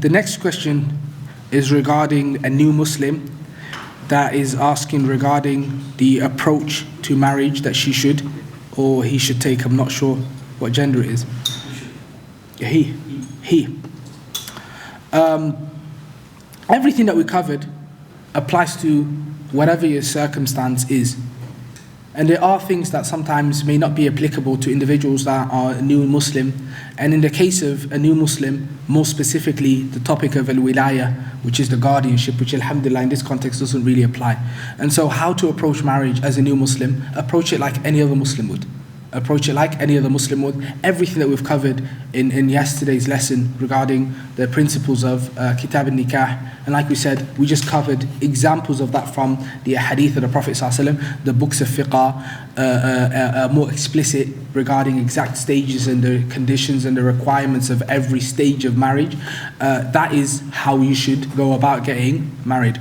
The next question is regarding a new Muslim that is asking regarding the approach to marriage that she should or he should take. I'm not sure what gender it is. He. Everything that we covered applies to whatever your circumstance is. And there are things that sometimes may not be applicable to individuals that are new Muslim. And in the case of a new Muslim, more specifically the topic of al-wilaya, which is the guardianship, which alhamdulillah in this context doesn't really apply. And so how to approach marriage as a new Muslim, approach it like any other Muslim would. Approach it like any other Muslim would. Everything that we've covered in yesterday's lesson regarding the principles of Kitab al-Nikah, and like we said, we just covered examples of that from the hadith of the Prophet ﷺ. The books of fiqh are more explicit regarding exact stages and the conditions and the requirements of every stage of marriage. That is how you should go about getting married.